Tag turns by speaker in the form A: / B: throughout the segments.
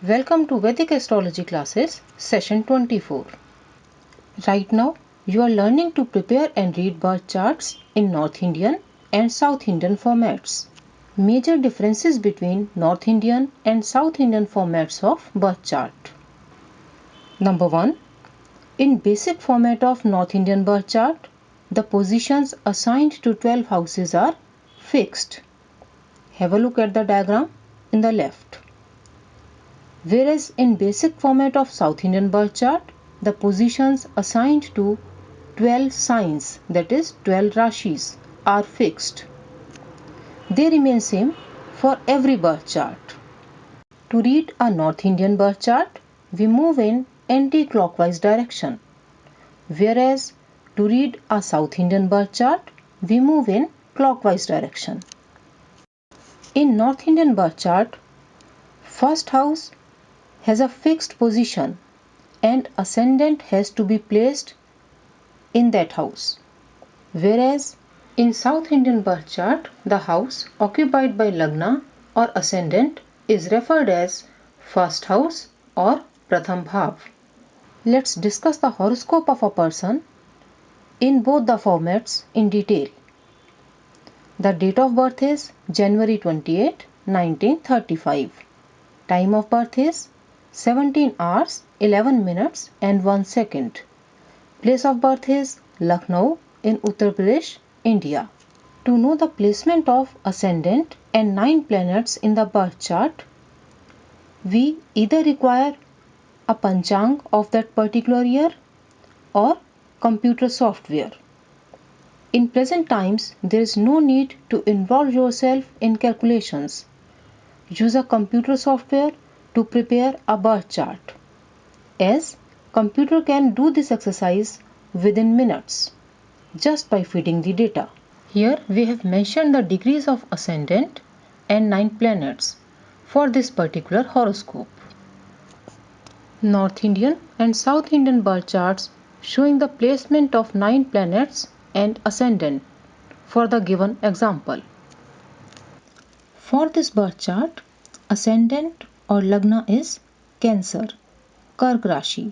A: Welcome to Vedic Astrology classes, session 24. Right now, you are learning to prepare and read birth charts in North Indian and South Indian formats. Major differences between North Indian and South Indian formats of birth chart. Number 1. In basic format of North Indian birth chart, the positions assigned to 12 houses are fixed. Have a look at the diagram in the left. Whereas in basic format of South Indian birth chart, the positions assigned to 12 signs, that is 12 rashis, are fixed. They remain same for every birth chart. To read a North Indian birth chart, we move in anti-clockwise direction. Whereas to read a South Indian birth chart, we move in clockwise direction. In North Indian birth chart, first house has a fixed position and ascendant has to be placed in that house. Whereas in South Indian birth chart, the house occupied by Lagna or ascendant is referred as first house or Pratham Bhav. Let's discuss the horoscope of a person in both the formats in detail. The date of birth is January 28, 1935. Time of birth is 17 hours 11 minutes and 1 second. Place of birth is Lucknow in Uttar Pradesh, India. To know the placement of ascendant and 9 planets in the birth chart, we either require a panchang of that particular year or computer software. In present times, there is no need to involve yourself in calculations. Use a computer software to prepare a birth chart, as computer can do this exercise within minutes just by feeding the data. Here we have mentioned the degrees of ascendant and 9 planets for this particular horoscope. North Indian and South Indian birth charts showing the placement of 9 planets and ascendant for the given example. For this birth chart, ascendant or Lagna is Cancer, Kark Rashi,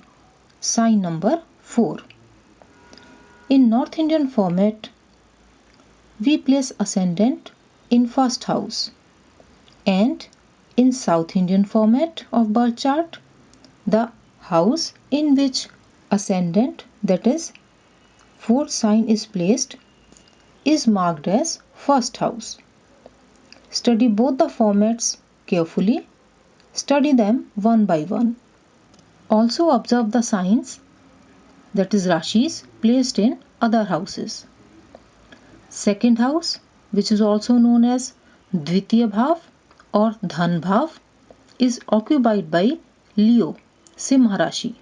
A: sign number 4. In North Indian format, we place ascendant in first house, and in South Indian format of birth chart, the house in which ascendant, that is fourth sign, is placed is marked as first house. Study both the formats carefully. Study them one by one. Also observe the signs, that is rashis, placed in other houses. Second house, which is also known as Dvitiya Bhav or Dhan Bhav, is occupied by Leo, Simha Rashi.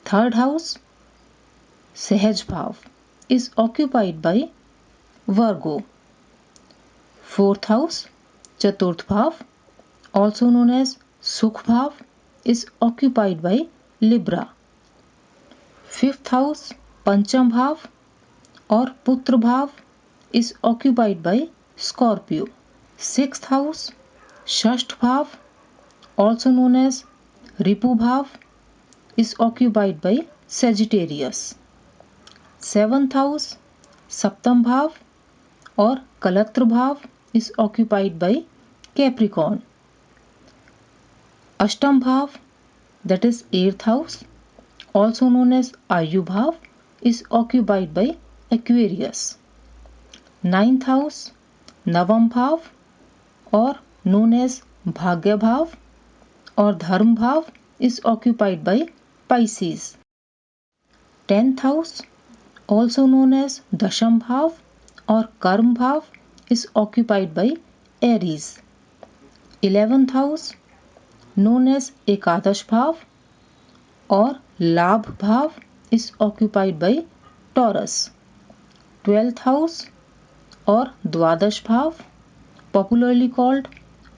A: Third house, Sahaj Bhav, is occupied by Virgo. Fourth house, Chaturth Bhav, also known as Sukh Bhav, is occupied by Libra. Fifth house, Pancham Bhav or Putra Bhav, is occupied by Scorpio. Sixth house, Shasht Bhav, also known as Ripu Bhav, is occupied by Sagittarius. Seventh house, Saptam Bhav or Kalatra Bhav, is occupied by Capricorn. Ashtam Bhav, that is 8th house, also known as Ayu Bhav, is occupied by Aquarius. 9th house, Navam Bhav or known as Bhagya Bhav or Dharm Bhav, is occupied by Pisces. 10th house, also known as Dasham Bhav or Karm Bhav, is occupied by Aries. 11th house, known as Ekadash Bhav or Labh Bhav, is occupied by Taurus. 12th house or Dwadash Bhav, popularly called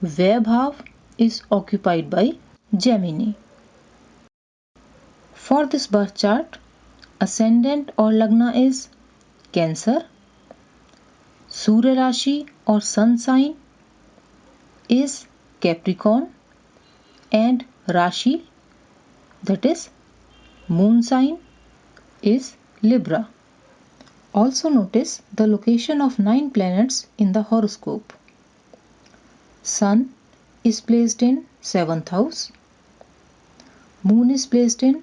A: Vyay Bhav, is occupied by Gemini. For this birth chart, ascendant or Lagna is Cancer. Surya Rashi or Sun sign is Capricorn. and Rashi, that is moon sign, is Libra. Also notice the location of 9 planets in the horoscope. Sun is placed in 7th house. Moon is placed in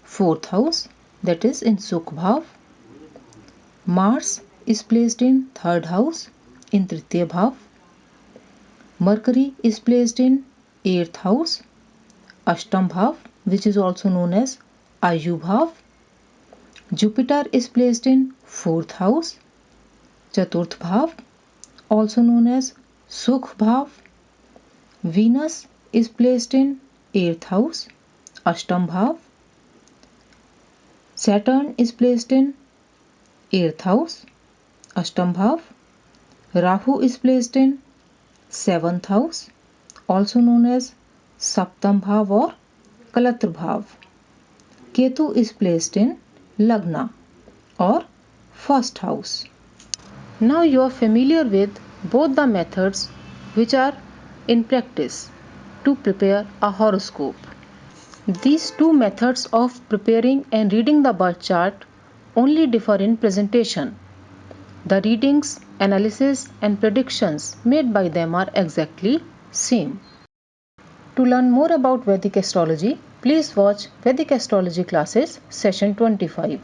A: 4th house, that is in Sukh Bhav. Mars is placed in 3rd house in Tritiya Bhav. Mercury is placed in 8th house, Ashtam Bhav, which is also known as Ayu Bhav. Jupiter is placed in 4th house, Chaturth Bhav, also known as Sukh Bhav. Venus is placed in 8th house, Ashtam Bhav. Saturn is placed in 8th house, Ashtam Bhav. Rahu is placed in 7th house, also known as Saptam Bhav or Kalatra Bhav. Ketu is placed in Lagna or 1st house. Now you are familiar with both the methods which are in practice to prepare a horoscope. These two methods of preparing and reading the birth chart only differ in presentation. The readings, analysis and predictions made by them are exactly same. To learn more about Vedic astrology, please watch Vedic Astrology classes session 25.